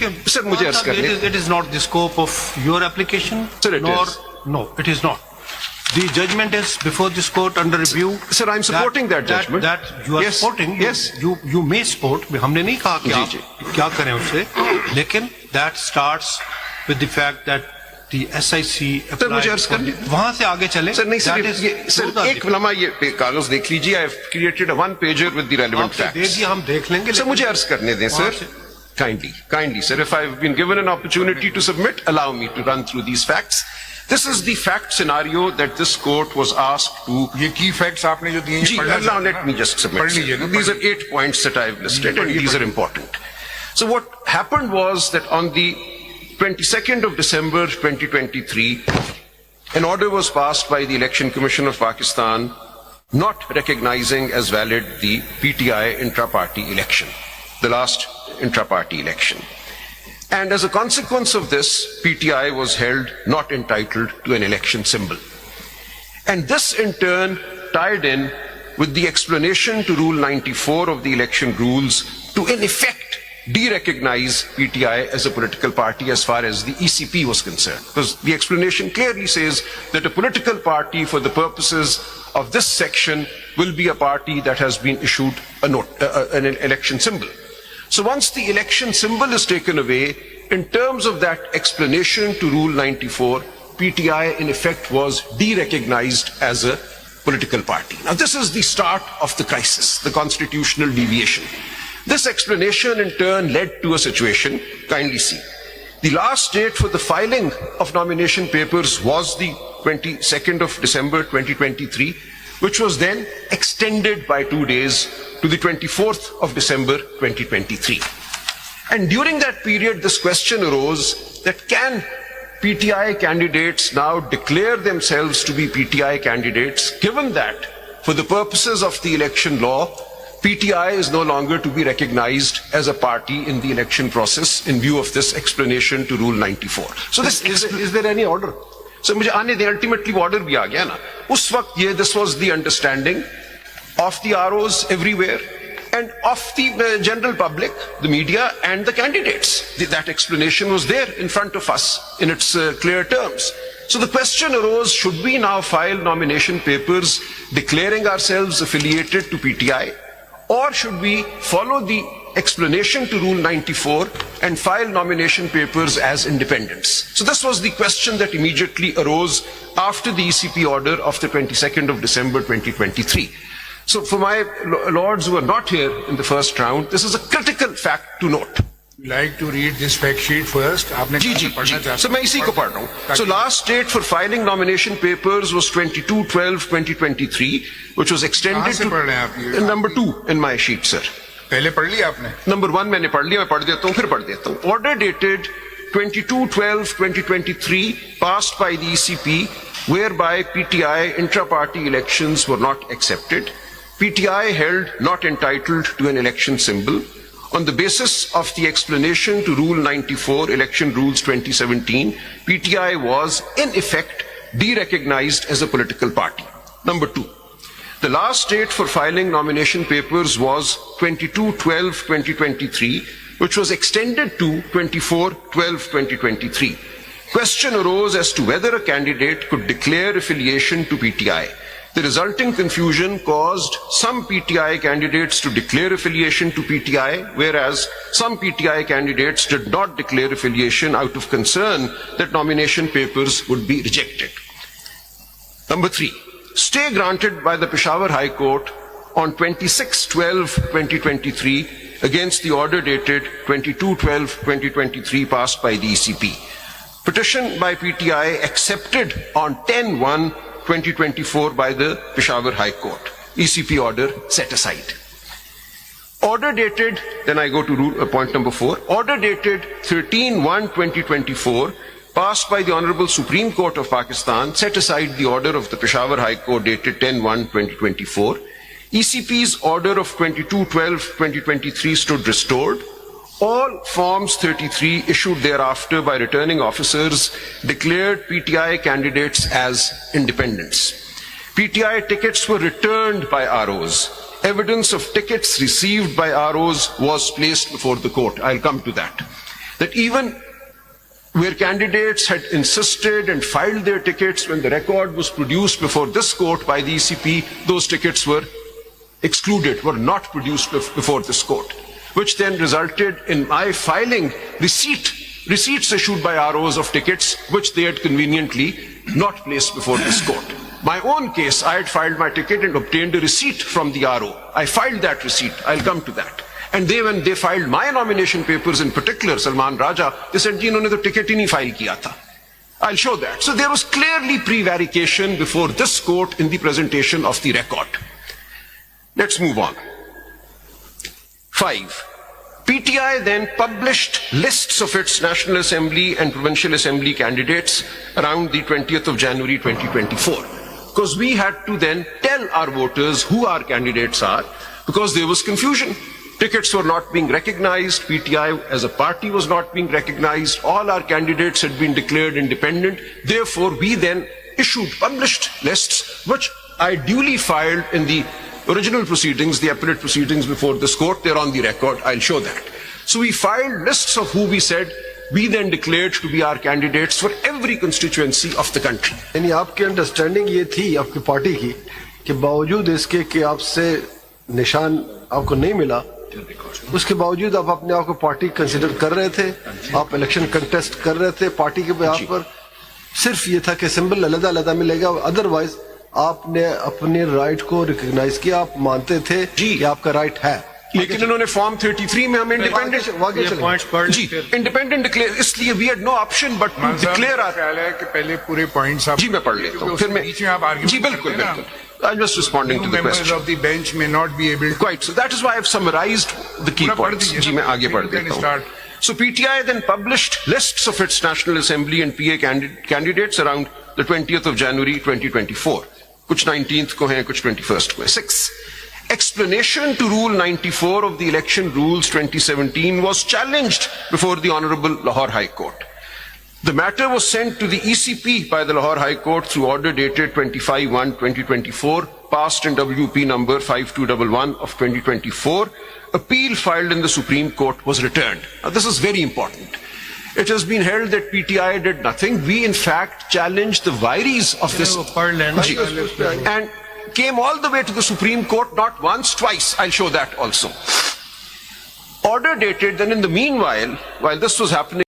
देखिए सर, मुझे अर्ज करने, it is not the scope of your application. Sir, it nor, is. No, it is not. The judgment is before this court under review. Sir, I'm supporting that judgment. That you are Yes, supporting. yes. You may support. हमने नहीं कहा कि जी, आप जी. क्या करें उससे, लेकिन that starts with the fact that the SIC sir, मुझे अर्ज करने, वहां से आगे चले. सर नहीं सर, That is- ये सर एक लम्हा ये कागज देख लीजिए. I have created a one pager with the relevant आपसे दे facts. दिया, हम देख लेंगे. सर मुझे अर्ज करने दें वहाँ सर. से- Kindly, sir, if I've been given an opportunity to submit, allow me to run through these facts. This is the fact scenario that this court was asked to. ये की फैक्ट्स आपने जो दिए हैं, Gee, पढ़ना now चाहिए। let me just submit. पढ़ लीजिए ना, These पढ़ are 8 points that I've listed, and पढ़िए, these are पढ़िए। important. So what happened was that on the 22nd of December 2023, an order was passed by the Election Commission of Pakistan not recognizing as valid the PTI intra-party election, the last intra-party election. And as a consequence of this, PTI was held not entitled to an election symbol. And this in turn tied in with the explanation to Rule 94 of the election rules to in effect de-recognize PTI as a political party as far as the ECP was concerned. Because the explanation clearly says that a political party for the purposes of this section will be a party that has been issued an election symbol. So once the election symbol is taken away, in terms of that explanation to Rule 94, PTI in effect was de-recognized as a political party. Now this is the start of the crisis, the constitutional deviation. This explanation in turn led to a situation, kindly see. The last date for the filing of nomination papers was the 22nd of December 2023, which was then extended by 2 days to the 24th of December 2023. And during that period, this question arose that can PTI candidates now declare themselves to be PTI candidates, given that for the purposes of the election law, PTI is no longer to be recognized as a party in the election process in view of this explanation to Rule 94. So is there any order? So मुझे आने दे, ultimately वो order भी आ गया ना. उस वक्त ये, this was the understanding of the ROs everywhere and of the general public, the media and the candidates. That explanation was there in front of us in its clear terms. So the question arose, should we now file nomination papers declaring ourselves affiliated to PTI, or should we follow the explanation to Rule 94 and file nomination papers as independents? So this was the question that immediately arose after the ECP order of the 22nd of December 2023. So for my lords who are not here in the first round, this is a critical fact to note. Like to read this fact sheet first. आपने जी. पढ़ना चाहते So मैं इसी को पढ़ रहा हूँ. So last date for filing nomination papers was 22/12/2023, which was extended कहाँ से पढ़ रहे हैं आप ये? to number 2 in my sheet, sir. पहले पढ़ लिया आपने? Number 1 मैंने पढ़ लिया, मैं पढ़ देता हूँ, फिर पढ़ देता हूँ. Order dated 22/12/2023 passed by the ECP, whereby PTI intra-party elections were not accepted. PTI held not entitled to an election symbol. On the basis of the explanation to Rule 94, Election Rules 2017, PTI was in effect de-recognized as a political party. Number 2. The last date for filing nomination papers was 22/12/2023, which was extended to 24/12/2023. Question arose as to whether a candidate could declare affiliation to PTI. The resulting confusion caused some PTI candidates to declare affiliation to PTI, whereas some PTI candidates did not declare affiliation out of concern that nomination papers would be rejected. Number 3. Stay granted by the Peshawar High Court on 26/12/2023 against the order dated 22/12/2023 passed by the ECP. Petition by PTI accepted on 10/1/2024 by the Peshawar High Court. ECP order set aside. Order dated, then I go to point number 4, order dated 13/1/2024 passed by the Honorable Supreme Court of Pakistan set aside the order of the Peshawar High Court dated 10/1/2024. ECP's order of 22/12/2023 stood restored. All Forms 33 issued thereafter by returning officers declared PTI candidates as independents. PTI tickets were returned by ROs. Evidence of tickets received by ROs was placed before the court. I'll come to that. that even where candidates had insisted and filed their tickets when the record was produced before this court by the ECP, those tickets were excluded, were not produced before this court, which then resulted in my filing receipts issued by ROs of tickets which they had conveniently not placed before this court. My own case, I had filed my ticket and obtained a receipt from the RO. I filed that receipt. I'll come to that. And when they filed my nomination papers, in particular, Salman Raja, they said, "Ji, inhone to ticket hi nahi file kiya tha." I'll show that. So there was clearly prevarication before this court in the presentation of the record. Let's move on. 5. PTI then published lists of its National Assembly and Provincial Assembly candidates around the 20th of January 2024. Because we had to then tell our voters who our candidates are, because there was confusion. Tickets were not being recognized, PTI as a party was not being recognized, all our candidates had been declared independent. Therefore, we then published lists, which I duly filed in the original proceedings, the appellate proceedings before this court. They're on the record, I'll show that. So we filed lists of who we said we then declared to be our candidates for every constituency of the country. यानी आपकी understanding ये थी आपकी party की कि बावजूद इसके कि आपसे निशान आपको नहीं मिला, उसके बावजूद आप अपने आप को पार्टी कंसिडर कर रहे थे, आप इलेक्शन कंटेस्ट कर रहे थे, पार्टी के आप पर सिर्फ ये था कि सिंबल अलग अलग मिलेगा, अदरवाइज आपने अपने राइट को रिकॉग्नाइज किया, आप मानते थे कि आपका राइट है। लेकिन इन्होंने फॉर्म 33 में हमें इंडिपेंडेंट डिक्लेयर, इसलिए we had no option but to declare our. कि पहले पूरे पॉइंट्स आप जी मैं पढ़ लेता हूँ, फिर मैं बीच में आप आर्ग्यू जी बिल्कुल बिल्कुल I'm just responding to the question. Members of the bench may not be able to. Quite. So that is why I've summarized the key points. जी मैं आगे बढ़ देता हूँ. So PTI then published lists of its National Assembly and PA candidates around the 20th of January 2024. कुछ 19th को हैं, कुछ 21st को हैं. 6. Explanation to Rule 94 of the Election Rules 2017 was challenged before the Honorable Lahore High Court. The matter was sent to the ECP by the Lahore High Court through order dated 25/1/2024, passed in WP number 5211 of 2024. Appeal filed in the Supreme Court was returned. Now this is very important. It has been held that PTI did nothing. We in fact challenged the vires of this and came all the way to the Supreme Court, not once, twice. I'll show that also. Order dated, then in the meanwhile, while this was happening,